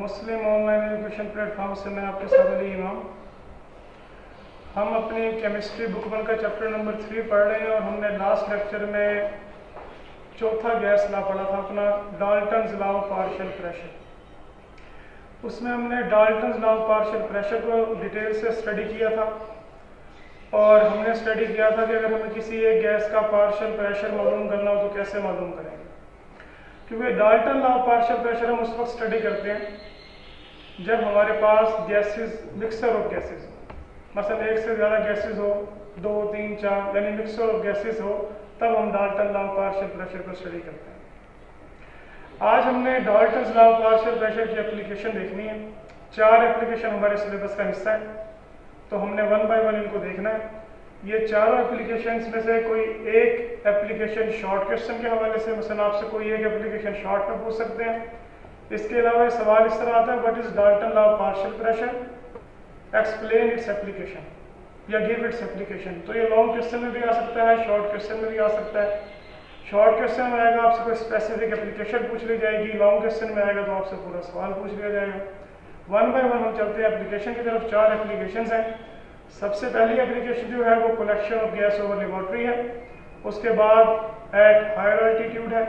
मुस्लिम online education platform से मैं आपके साथ अली इमाम। हम अपनी केमिस्ट्री बुक 1 का चैप्टर नंबर 3 पढ़ रहे हैं और हमने लास्ट लेक्चर में चौथा गैस लॉ पढ़ा था अपना, Dalton's law of partial pressure. उसमें हमने Dalton's law of partial pressure को डिटेल से स्टडी किया था और हमने स्टडी किया था कि अगर हमें किसी एक गैस का पार्शियल प्रेशर मालूम करना हो तो कैसे मालूम करेंगे, क्योंकि Dalton law of partial pressure हम उस वक्त स्टडी करते हैं जब हमारे पास गैसेस, मिक्सचर ऑफ गैसेस, मसलन एक से ज़्यादा गैसेस हो, 2, 3, 4 यानी मिक्सचर ऑफ गैसेस हो, तब हम Dalton law of partial pressure को स्टडी करते हैं। आज हमने Dalton law of partial pressure की एप्लीकेशन देखनी है। 4 एप्लीकेशन हमारे सिलेबस का हिस्सा है, तो हमने 1 बाय 1 इनको देखना है। ये चारों एप्लीकेशंस में से कोई एक एप्लीकेशन शॉर्ट क्वेश्चन के हवाले से, मसलन आपसे कोई एक एप्लीकेशन शॉर्ट में पूछ सकते हैं। इसके अलावा सवाल इस तरह आता है, what is Dalton law of partial pressure, explain its application या गिव इट्स एप्लीकेशन। तो ये लॉन्ग क्वेश्चन में भी आ सकता है, शॉर्ट क्वेश्चन में भी आ सकता है। शॉर्ट क्वेश्चन में आएगा आपसे कोई स्पेसिफिक एप्लीकेशन पूछ ली जाएगी, लॉन्ग क्वेश्चन में आएगा तो आपसे पूरा सवाल पूछ लिया जाएगा। 1 बाय 1 हम चलते हैं एप्लीकेशन की तरफ। 4 एप्लीकेशन हैं। सबसे पहली एप्लीकेशन जो है वो collection of gas over laboratory है, उसके बाद एट हायर अल्टीट्यूड है,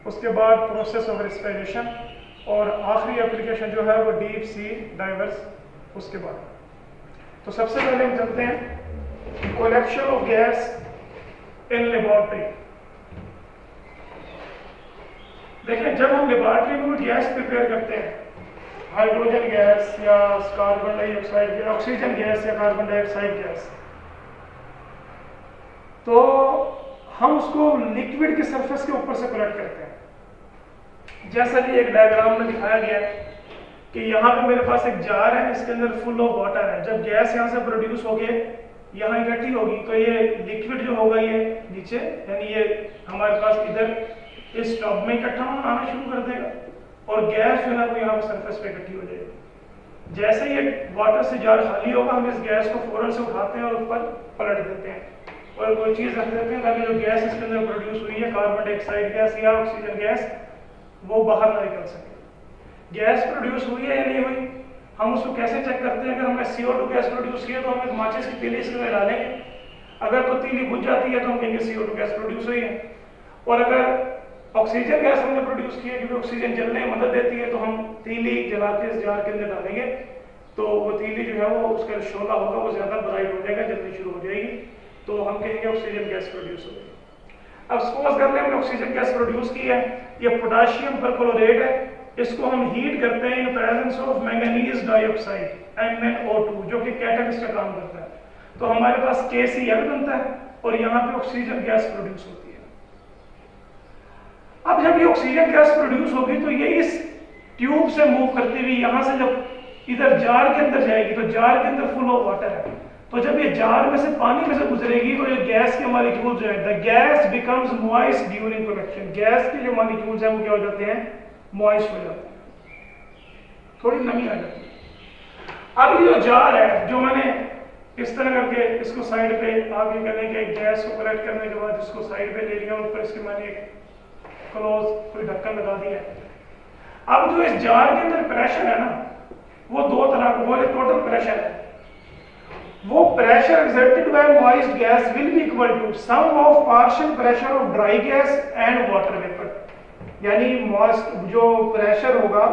उसके बाद प्रोसेस ऑफ रेस्पिरेशन, और आखिरी एप्लीकेशन जो है वो डीप सी डाइवर्स उसके बाद। तो सबसे पहले हम चलते हैं collection of gas in laboratory. देखिए, जब हम लेबोरेटरी में कोई गैस प्रिपेयर करते हैं, हाइड्रोजन गैस या कार्बन डाइऑक्साइड या ऑक्सीजन गैस या कार्बन डाइऑक्साइड गैस, तो हम उसको लिक्विड के सरफेस के ऊपर से कलेक्ट करते हैं। जैसा कि एक डायग्राम में दिखाया गया है कि यहाँ पे मेरे पास एक जार है, इसके अंदर फुल ऑफ वाटर है। जब गैस यहाँ से प्रोड्यूस होके यहाँ इकट्ठी होगी तो ये लिक्विड जो होगा ये नीचे, यानी ये हमारे पास इधर इस टब में इकट्ठा होना शुरू कर देगा और गैस जो है वो यहाँ पे सरफेस पे इकट्ठी हो जाएगी। जैसे ये वाटर से जार खाली होगा, हम इस गैस को फौरन से उठाते हैं और ऊपर पलट देते हैं और कोई चीज़ रख देते हैं ताकि जो गैस इसके अंदर प्रोड्यूस हुई है, कार्बन डाइऑक्साइड गैस या ऑक्सीजन गैस, वो बाहर ना निकल सके। गैस प्रोड्यूस हुई है या नहीं हुई, हम उसको कैसे चेक करते हैं? अगर हमने CO2 गैस प्रोड्यूस की है तो हम एक माचिस की तीली इसके अंदर डालेंगे, अगर तो तीली बुझ जाती है तो हम कहेंगे CO2 गैस प्रोड्यूस हुई है। और अगर ऑक्सीजन गैस हमने प्रोड्यूस की है, क्योंकि ऑक्सीजन जलने में मदद देती है, तो हम तीली जला के इस जार के अंदर डालेंगे तो वो तीली जो है वो उसका शोला होगा वो ज्यादा ब्राइट हो जाएगा, जलनी शुरू हो जाएगी, तो हम कहेंगे ऑक्सीजन गैस प्रोड्यूस हो गई। अब सपोज कर लें हमने ऑक्सीजन गैस प्रोड्यूस की है, ये पोटाशियम परक्लोरेट है, इसको हम हीट करते हैं in presence of manganese dioxide MnO2 जो कि कैटलिस्ट का काम करता है। तो हमारे पास KCl बनता है और यहाँ पे ऑक्सीजन गैस प्रोड्यूस होती है। अब जब ये ऑक्सीजन गैस प्रोड्यूस होगी तो ये इस ट्यूब से मूव करती हुई यहाँ से जब इधर जार के अंदर जाएगी, तो जार के अंदर फुल ऑफ वाटर है, तो जब ये जार में से पानी में से गुजरेगी तो ये गैस के मॉलिक्यूल्स जो है, the gas becomes moist during convection, gas के जो मॉलिक्यूल्स हैं वो क्या हो जाते हैं, मॉइस्ट हो जाते हैं, थोड़ी नमी आ जाती है। अब ये जो जार है, जो मैंने इस तरह करके इसको साइड पे आगे करने के गैस को कलेक्ट करने के बाद इसको साइड पे ले लिया, ऊपर इसके मैंने क्लोज कोई ढक्कन लगा दिया है। अब जो इस जार के अंदर प्रेशर है ना, वो 2 तरह का, वो टोटल प्रेशर है, वो pressure exerted by moist gas will be equal to sum of partial pressure of dry gas and water vapour. यानी मॉइस्ट जो प्रेशर होगा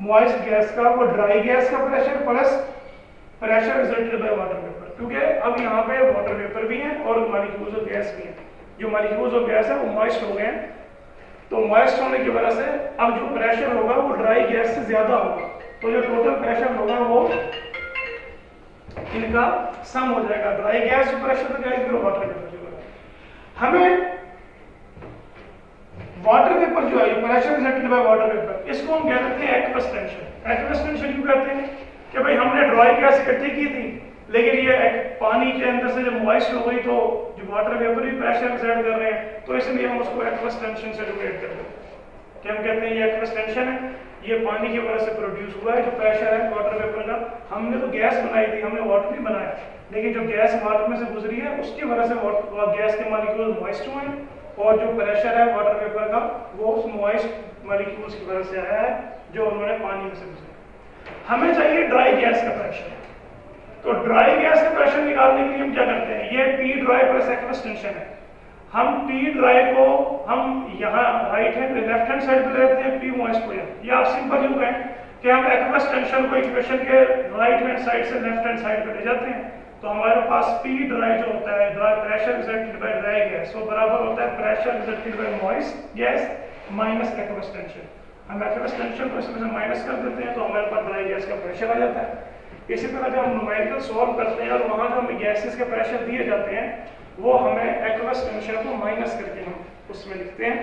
मॉइस्ट गैस का, वो ड्राई गैस का pressure plus pressure exerted by water vapour, क्योंकि अब यहाँ पे वाटर वेपर भी है और मॉलिक्यूल्स ऑफ गैस भी है। जो मॉलिक्यूल्स ऑफ गैस है वो मॉइस्ट हो गए हैं, तो मॉइस्ट होने की वजह से अब जो प्रेशर होगा वो ड्राई गैस से ज्यादा होगा, तो जो टोटल प्रेशर होगा वो इनका सम हो जाएगा। ड्राई गैस प्रेशर तो गैस वाटर वेपर जो है, हमें वाटर वेपर जो है pressure exerted by water vapour, इसको हम कहते हैं एक्वस टेंशन। एक्वस टेंशन क्यों कहते हैं कि भाई हमने ड्राई गैस इकट्ठी की थी, लेकिन ये पानी के अंदर से जब मॉइस्ट हो गई तो जो वाटर वेपर भी प्रेशर एक्सर्ट कर रहे हैं, तो इसलिए हम उसको एक्वस टेंशन से रिलेट करते हैं कि हम कहते हैं ये एक्वस टेंशन है, ये पानी की वजह से प्रोड्यूस हुआ है जो प्रेशर है वाटर वेपर का। हमने तो गैस बनाई थी, हमने वाटर नहीं बनाया, लेकिन जो गैस वाटर में से गुजरी है उसकी वजह से गैस के मॉलिक्यूल मॉइस्ट हुए और जो प्रेशर है वाटर वेपर का वो उस मॉइस्ट मॉलिक्यूल्स की वजह से आया है, जो उन्होंने पानी में से गुजरा। हमें चाहिए ड्राई गैस का प्रेशर। तो ड्राई गैस का प्रेशर निकालने के लिए हम क्या करते हैं, ये P dry plus aqueous tension है। हम पी ड्राई को हम यहाँ right hand left hand side पे लेते हैं, पी मॉइस्ट को ये आप सिंपल यूं कहें कि हम एक्वस टेंशन को इक्वेशन के राइट हैंड साइड से लेफ्ट हैंड साइड पे ले जाते हैं। तो हमारे पास पी ड्राई जो होता है, dry pressure resulted by dry gas, वो बराबर होता है pressure resulted by moist gas minus aqueous tension. हम एक्वस टेंशन को इसमें से माइनस कर देते हैं तो हमारे पास ड्राई गैस का प्रेशर आ जाता है। इसी तरह जब हम न्यूमेरिकल सॉल्व करते हैं और वहाँ जो हमें गैसेस के प्रेशर दिए जाते हैं वो हमें एक्वस टेंशन को माइनस करके हम उसमें लिखते हैं,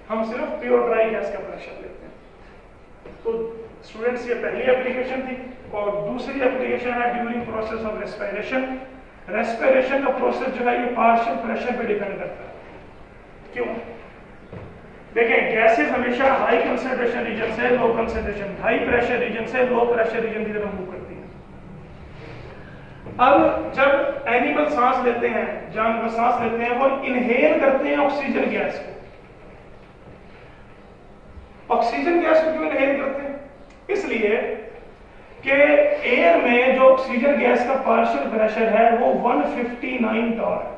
हम सिर्फ प्योर ड्राई गैस का प्रेशर लेते हैं। तो स्टूडेंट्स ये पहली एप्लीकेशन थी। और दूसरी एप्लीकेशन है during process of respiration. Respiration का प्रोसेस जो है ये पार्शियल प्रेशर पे डिपेंड करता है। क्यों? देखें, गैसेस हमेशा हाई कंसंट्रेशन रीजन से low concentration, high pressure region से लो प्रेशर रीजन की तरफ मूव करती है। अब जब एनिमल सांस लेते हैं, जानवर सांस लेते हैं, वो इनहेल करते हैं ऑक्सीजन गैस को। ऑक्सीजन गैस को क्यों इनहेल करते हैं? इसलिए कि एयर में जो ऑक्सीजन गैस का पार्शियल प्रेशर है वो 159 टॉर है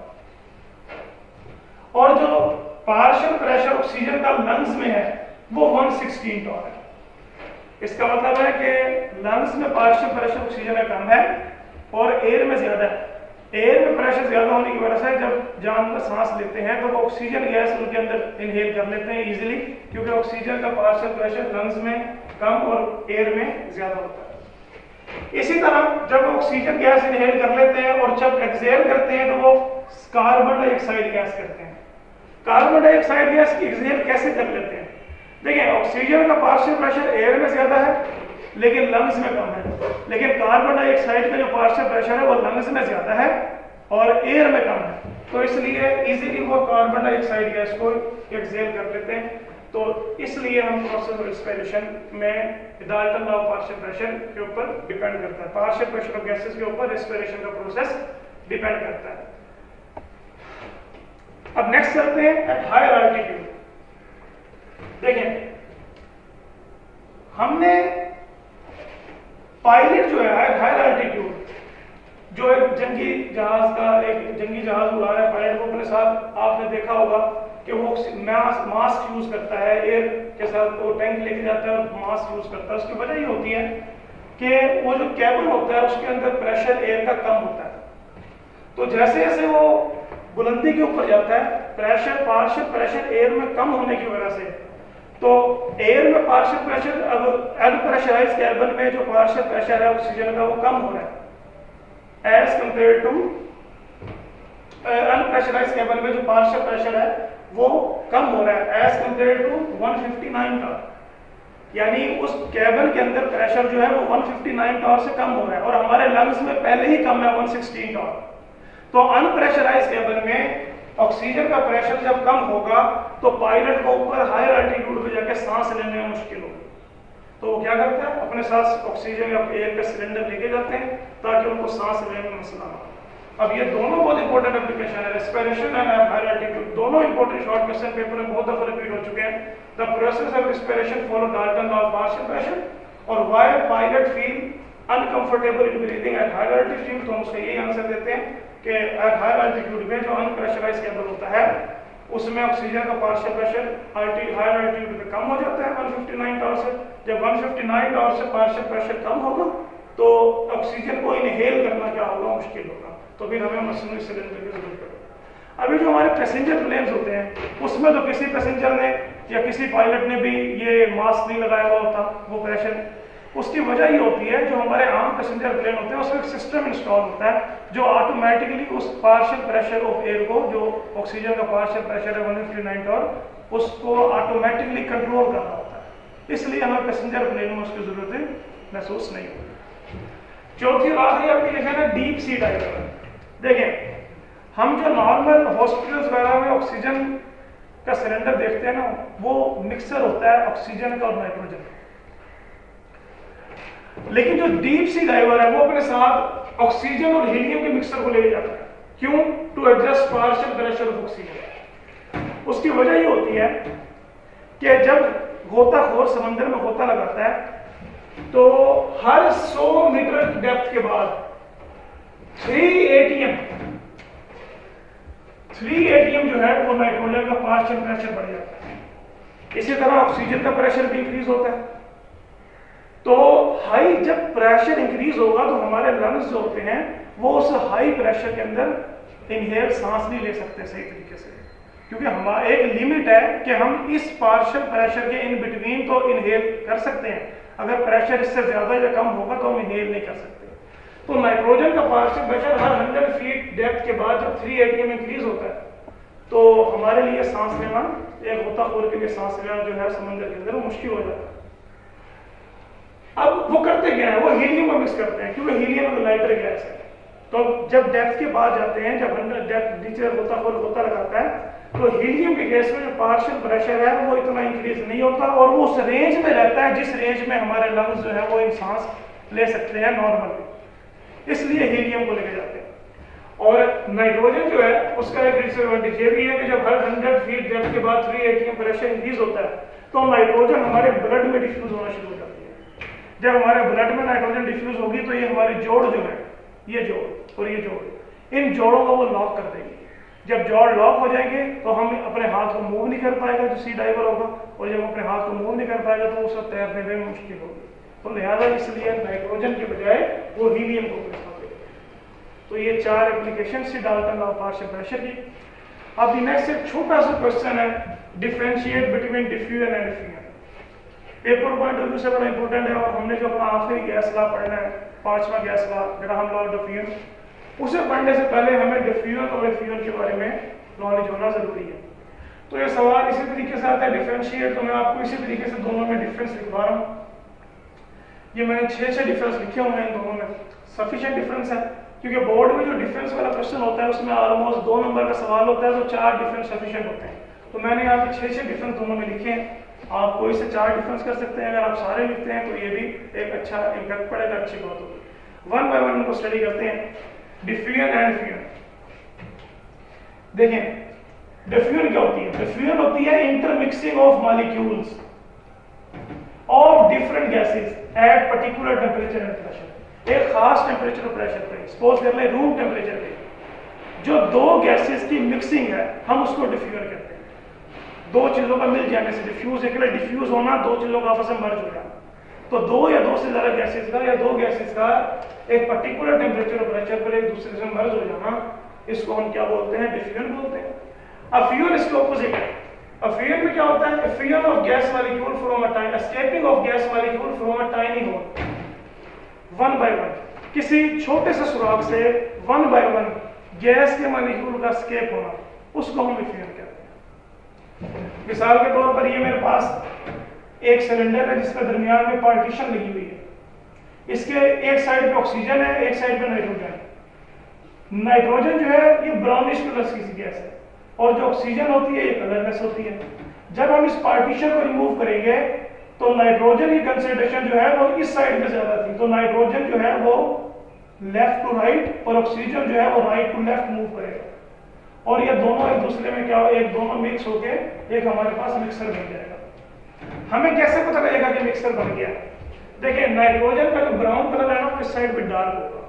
और जो पार्शियल प्रेशर ऑक्सीजन का लंग्स में है वो 116 टॉर है। इसका मतलब है कि लंग्स में पार्शियल प्रेशर ऑक्सीजन का कम है और एयर में ज्यादा है। एयर में प्रेशर ज्यादा होने की वजह से जब जानवर सांस लेते हैं तो वो ऑक्सीजन गैस उनके अंदर इनहेल कर लेते हैं इजीली, क्योंकि ऑक्सीजन का पार्शियल प्रेशर लंग्स में कम और एयर में ज्यादा होता है। इसी तरह जब ऑक्सीजन गैस इनहेल कर लेते हैं और जब एक्सहेल करते हैं तो वो कार्बन डाइऑक्साइड गैस करते हैं। कार्बन डाइऑक्साइड गैस की एक्सहेल कैसे कर लेते हैं? देखिए, ऑक्सीजन का पार्शियल प्रेशर एयर में ज्यादा है लेकिन लंग्स में कम है, लेकिन कार्बन डाइऑक्साइड का जो पार्शियल प्रेशर है वो लंग्स में ज्यादा है और एयर में कम है। तो इसलिए इजीली वो कार्बन डाइऑक्साइड गैस को एक्सहेल कर लेते हैं। तो इसलिए हम प्रोसेस ऑफ रेस्पिरेशन में Dalton law of partial pressure के ऊपर डिपेंड करता है। पार्शियल प्रेशर ऑफ गैसेस के ऊपर रेस्पिरेशन का प्रोसेस डिपेंड करता है। अब नेक्स्ट चलते हैं एट हायर अल्टीट्यूड। देखें, हमने पायलट जो है हायर अल्टीट्यूड, जो एक जंगी जहाज उड़ा रहा है पायलट, वो अपने साथ आपने देखा होगा कि वो मास्क यूज करता है, एयर के साथ वो टैंक लेके जाता है और मास्क यूज करता है। उसकी वजह ये होती है कि वो जो केबल होता है उसके अंदर प्रेशर एयर का कम होता है। तो जैसे जैसे वो बुलंदी के ऊपर जाता है, पार्शियल प्रेशर एयर में कम होने की वजह से, तो एयर में पार्शियल प्रेशर, अब अनप्रेशराइज्ड केबल में जो पार्शियल प्रेशर है ऑक्सीजन का वो कम हो रहा है एज कंपेयर टू अनप्रेशराइज्ड केबल में जो पार्शियल प्रेशर है वो कम हो रहा है एज कंपेयर टू 159 टॉर। यानी उस केबल के अंदर प्रेशर जो है वो 159 टॉर से कम हो रहा है और हमारे लंग्स में पहले ही कम है 116 टॉर। तो अनप्रेशराइज्ड केबल में ऑक्सीजन का प्रेशर जब कम होगा तो पायलट को ऊपर हायर अल्टीट्यूड पे जाके सांस लेने में मुश्किल होगी। तो वो क्या करते हैं, अपने साथ ऑक्सीजन या एयर का सिलेंडर लेके जाते हैं ताकि उनको सांस लेने में मसला ना हो। अब ये दोनों बहुत इंपॉर्टेंट एप्लीकेशन है, रेस्पिरेशन एंड हायर अल्टीट्यूड, दोनों इंपॉर्टेंट शॉर्ट क्वेश्चन पेपर में बहुत दफा रिपीट हो चुके हैं। The process of respiration follow Dalton law of partial pressure और why pilot feel uncomfortable in breathing at higher altitude. तो हम उसका यही आंसर देते हैं कि एट हायर अल्टीट्यूड में जो अनप्रेशराइज्ड केबल होता है उसमें ऑक्सीजन का पार्शियल प्रेशर हायर अल्टीट्यूड पे कम हो जाता है 159 टॉर से। जब 159 टॉर से पार्शियल प्रेशर कम होगा तो ऑक्सीजन को इनहेल करना क्या होगा, मुश्किल होगा। तो फिर हमें मशीनरी सिलेंडर की जरूरत पड़ेगी। अभी जो हमारे पैसेंजर प्लेन्स होते हैं उसमें तो किसी पैसेंजर ने या किसी पायलट ने भी ये मास्क नहीं लगाया हुआ होता वो प्रेशर। उसकी वजह ये होती है जो हमारे आम पैसेंजर प्लेन होते हैं उसमें एक सिस्टम इंस्टॉल होता है जो ऑटोमेटिकली उस पार्शियल प्रेशर ऑफ एयर को, जो ऑक्सीजन का पार्शियल प्रेशर है 159 टॉर, उसको ऑटोमेटिकली कंट्रोल करना होता है। इसलिए हमें पैसेंजर प्लेन में उसकी जरूरत महसूस नहीं होती। चौथी और आखिरी एप्लीकेशन है डीप सी डाइवर। देखें, हम जो नॉर्मल हॉस्पिटल्स वगैरह में ऑक्सीजन का सिलेंडर देखते हैं ना, वो मिक्सर होता है ऑक्सीजन का और नाइट्रोजन का। लेकिन जो डीप सी डाइवर है वो अपने साथ ऑक्सीजन और हीलियम के मिक्सर को ले जाता है। क्यों? To adjust partial pressure of oxygen. उसकी वजह ये होती है कि जब गोताखोर समंदर में गोता लगाता है तो हर 100 मीटर डेप्थ के बाद 3 ATM जो है वो नाइट्रोजन का पार्शियल प्रेशर बढ़ जाता है। इसी तरह ऑक्सीजन का प्रेशर भी इंक्रीज होता है। तो हाई जब प्रेशर इंक्रीज होगा तो हमारे लंग्स जो होते हैं वो उस हाई प्रेशर के अंदर इनहेल सांस नहीं ले सकते सही तरीके से, क्योंकि हमारा एक लिमिट है कि हम इस पार्शियल प्रेशर के इन बिटवीन तो इनहेल कर सकते हैं, अगर प्रेशर इससे ज्यादा या कम होगा तो हम इनहेल नहीं कर सकते। तो नाइट्रोजन का पार्शियल प्रेशर हर 100 फीट डेप्थ के बाद जब 3 ATM इंक्रीज होता है तो हमारे लिए सांस लेना, एक गोताखोर के लिए सांस लेना जो है समंदर के अंदर वो मुश्किल हो जाता है। अब वो करते क्या है, वो हीलियम को मिक्स करते हैं, क्योंकि हीलियम एक लाइटर गैस है। तो जब डेप्थ के बाद जाते हैं, जब 100 डेप्थ नीचे गोताखोर गोता लगाता है तो हीलियम की गैस में जो पार्शियल प्रेशर है वो इतना इंक्रीज नहीं होता और वो उस रेंज में रहता है जिस रेंज में हमारे लंग्स जो है वो इन सांस ले सकते हैं नॉर्मली, इसलिए हीलियम को लेके जाते हैं। और नाइट्रोजन जो है उसका एक डिसएडवांटेज ये भी है कि जब हर 100 फीट डेप्थ के बाद 3 ATM प्रेशर इंक्रीज होता है तो नाइट्रोजन हमारे ब्लड में डिफ्यूज होना शुरू हो जाती है। जब हमारे ब्लड में नाइट्रोजन डिफ्यूज होगी तो ये हमारी जोड़ जो है, ये जोड़ और ये जोड़, इन जोड़ों को वो लॉक कर देगी। जब जोड़ लॉक हो जाएंगे तो हम अपने हाथ को मूव नहीं कर पाएगा जो सी डाइवर होगा, और जब अपने हाथ को मूव नहीं कर पाएगा तो उसको तैरने में मुश्किल होगी। तो लिहाजा इसलिए नाइट्रोजन के बजाय वो हीलियम को प्रेफर करेगा। तो ये 4 एप्लीकेशन से डालता लॉ पार्शियल प्रेशर की। अब नेक्स्ट एक छोटा सा क्वेश्चन है, differentiate between diffusion and diffusion. Paper point of view से बड़ा इंपॉर्टेंट है और हमने जो अपना आखिरी गैस लॉ पढ़ना है, 5वां gas law Graham law of diffusion, उसे पढ़ने से पहले हमें डिफ्यूजन और डिफ्यूजन के बारे में नॉलेज होना जरूरी है। तो ये सवाल इसी तरीके से आता है डिफरेंशिएट, तो मैं आपको इसी तरीके से दोनों में डिफरेंस लिखवा रहा हूँ। ये मैंने 6 डिफरेंस लिखे हुए हैं इन दोनों में, सफिशिएंट डिफरेंस है क्योंकि बोर्ड में जो डिफरेंस वाला क्वेश्चन होता है उसमें ऑलमोस्ट 2 नंबर का सवाल होता है तो 4 डिफरेंस सफिशिएंट होते हैं। तो मैंने यहाँ पे 6 डिफरेंस दोनों में लिखे हैं। आप कोई से 4 डिफरेंस कर सकते हैं, अगर आप सारे लिखते हैं तो ये भी एक अच्छा इम्पैक्ट पड़ेगा, अच्छी बात होगी। 1 बाय 1 इनको स्टडी करते हैं। डिफ्यूजन एंड डिफ्यूजन, देखें डिफ्यूजन क्या होती है? डिफ्यूजन होती है intermixing of molecules of different gases at particular temperature and pressure. एक खास टेम्परेचर और प्रेशर पे, सपोज कर ले रूम टेम्परेचर पे, जो 2 गैसेस की मिक्सिंग है हम उसको डिफ्यूजन कहते हैं। 2 चीजों का मिल जाने से डिफ्यूज, एक डिफ्यूज होना 2 चीजों का आपस में मर्ज हो जाना। तो 2 या 2 से ज्यादा गैसेस का या 2 गैसेस का एक पर्टिकुलर टेम्परेचर और प्रेशर पर एक दूसरे से मर्ज हो जाना, इसको हम क्या बोलते हैं? डिफ्यूजन बोलते हैं। अब फ्यूजन इसके ऑपोजिट है। अब फ्यूजन में क्या होता है? Fusion of gas molecule from a tiny, escaping of gas molecule from a tiny hole 1 by 1, किसी छोटे से सुराख से 1 बाय 1 गैस के मॉलिक्यूल का एस्केप होना, उसको हम फ्यूजन कहते हैं। मिसाल के तौर पर ये मेरे पास एक सिलेंडर है जिसके दरमियान में पार्टीशन लगी हुई है। इसके एक साइड पे ऑक्सीजन है, एक साइड पे नाइट्रोजन है। नाइट्रोजन जो है ये ब्राउनिश कलर की गैस है और जो ऑक्सीजन होती है ये कलरलेस होती है। जब हम इस पार्टीशन को रिमूव करेंगे तो नाइट्रोजन की कंसंट्रेशन जो है वो इस साइड में ज्यादा थी, तो नाइट्रोजन जो है वो लेफ्ट टू राइट और ऑक्सीजन जो है वो राइट टू लेफ्ट मूव करेगा और ये दोनों एक दूसरे में क्या हो, एक दोनों मिक्स होके एक हमारे पास मिक्सर बन जाएगा। हमें कैसे पता लगेगा कि मिक्सर बन गया? देखिए नाइट्रोजन का जो ब्राउन कलर है ना इस साइड पे डार्क होगा।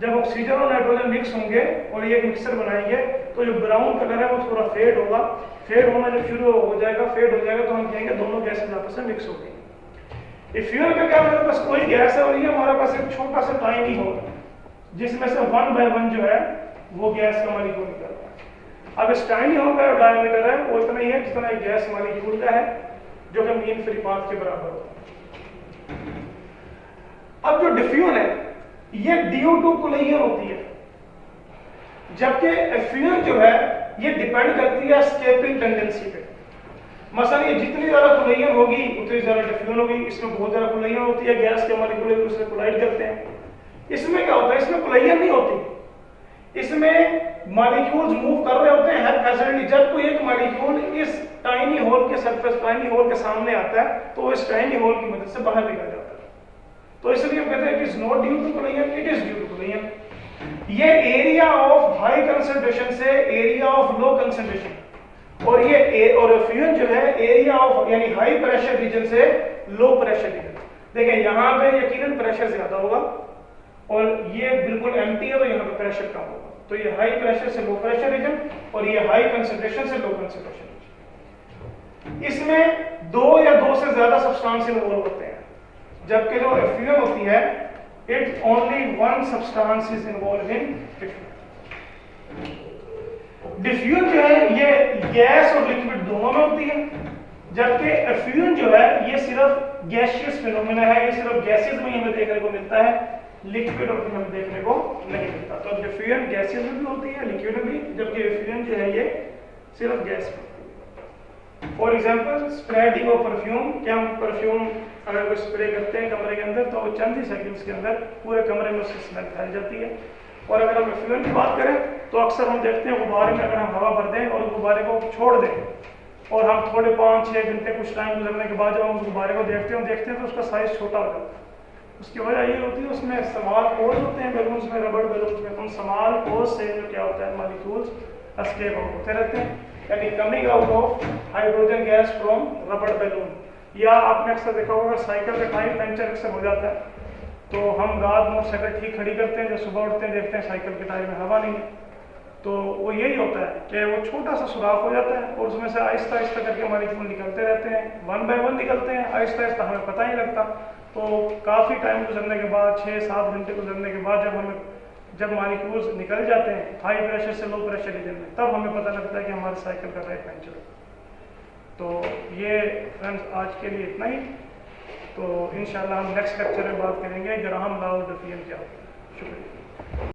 जब ऑक्सीजन और नाइट्रोजन मिक्स होंगे और ये एक मिक्सर बनाएंगे तो जो ब्राउन कलर है वो थोड़ा फेड होगा। फेड होना जब शुरू हो जाएगा, फेड हो जाएगा तो हम कहेंगे दोनों गैसेस आपस में मिक्स हो गई। फ्यूजन में क्या हमारे पास कोई गैस है और ये हमारे पास एक छोटा सा टाइनी होल जिसमें से 1 बाय 1 जो है वो गैस का मॉलिक्यूल निकलता है। अब इस टाइनी होल का डायमीटर है वो इतना ही है जितना एक गैस मॉलिक्यूल का है, जो कि मीन फ्री पाथ के बराबर होता है। अब जो डिफ्यूजन है ये DO2 कोलिजन होती है, जबकि फ्यूजन जो है ये डिपेंड करती है एस्केपिंग टेंडेंसी पे। मसलन ये जितनी ज्यादा कोलिजन होगी उतनी ज्यादा डिफ्यूजन होगी। इसमें बहुत ज्यादा कोलिजन होती है, गैस के मॉलिक्यूल एक दूसरे से कोलाइड करते हैं। इसमें क्या होता है? इसमें कोलिजन नहीं होती, इसमें मॉलिक्यूल्स मूव कर रहे होते हैं हैप्पीली। जब कोई एक मॉलिक्यूल इस टाइनी होल के सरफेस, टाइनी होल के सामने आता है तो वो इस टाइनी होल की मदद से बाहर निकल जाता है। तो इसलिए हम कहते हैं it is not due to collision, it is due to collision. ये एरिया ऑफ हाई कंसंट्रेशन से एरिया ऑफ लो कंसंट्रेशन और ये और फ्यूजन जो है एरिया ऑफ यानी हाई प्रेशर रीजन से लो प्रेशर रीजन। देखें यहाँ पे यकीनन प्रेशर ज्यादा होगा और ये बिल्कुल एम्प्टी है तो यहाँ पे प्रेशर कम होगा। तो ये हाई प्रेशर से लो प्रेशर रीजन और ये हाई कंसंट्रेशन से लो कंसंट्रेशन रीजन। इसमें दो या दो से ज्यादा सब्सटेंस इन्वॉल्व होते हैं, जबकि जो फ्यूजन होती है it only one substance is involve in diffusion. Diffusion जो है ये गैस और लिक्विड दोनों में होती है, जबकि फ्यूजन जो है ये सिर्फ गैसियस फिनोमेना है, ये सिर्फ गैसेस में हमें देखने को मिलता है, लिक्विड और हमें देखने को नहीं मिलता। तो डिफ्यूजन गैसियस में भी होती है, लिक्विड में भी, जबकि फ्यूजन जो है ये सिर्फ गैस में होती है। For example spreading of perfume, क्या हम परफ्यूम अगर कोई स्प्रे करते हैं कमरे के अंदर तो चंद ही सेकंड्स के अंदर पूरे कमरे में उसकी स्मेल फैल जाती है। और अगर हम फ्यूजन की बात करें तो अक्सर हम देखते हैं गुब्बारे में अगर हम हवा भर दें और गुब्बारे को छोड़ दें और हम थोड़े 5-6 घंटे कुछ टाइम गुजरने के बाद जब हम उस गुब्बारे को देखते हैं तो उसका साइज छोटा हो जाता है। उसकी वजह ये होती है उसमें स्मॉल पोर्स होते हैं बैलून्स में, रबड़ बैलून्स में, उन स्मॉल पोर्स से जो क्या होता है मॉलिक्यूल्स एस्केप आउट होते रहते हैं, यानी coming out of hydrogen gas from रबड़ बैलून। या आपने अक्सर देखा होगा साइकिल का टायर पंचर अक्सर हो जाता है तो हम रात में साइकिल ठीक खड़ी करते हैं, जब सुबह उठते हैं देखते हैं साइकिल के टायर में हवा नहीं है, तो वो यही होता है कि वो छोटा सा सुराख हो जाता है और उसमें से आहिस्ता आहिस्ता करके मॉलिक्यूल निकलते रहते हैं, 1 बाय 1 निकलते हैं, आहिस्ता आहिस्ता हमें पता ही लगता। तो काफ़ी टाइम गुजरने के बाद 6-7 घंटे गुजरने के बाद जब मॉलिक्यूल्स निकल जाते हैं हाई प्रेशर से लो प्रेशर रीजन में, तब हमें पता लगता है कि हमारे साइकिल का टायर पंचर हो। तो ये फ्रेंड्स आज के लिए इतना ही। तो इंशाल्लाह हम नेक्स्ट लेक्चर में बात करेंगे ग्राहम लॉ ऑफ डिफ्यूजन क्या होता है। शुक्रिया।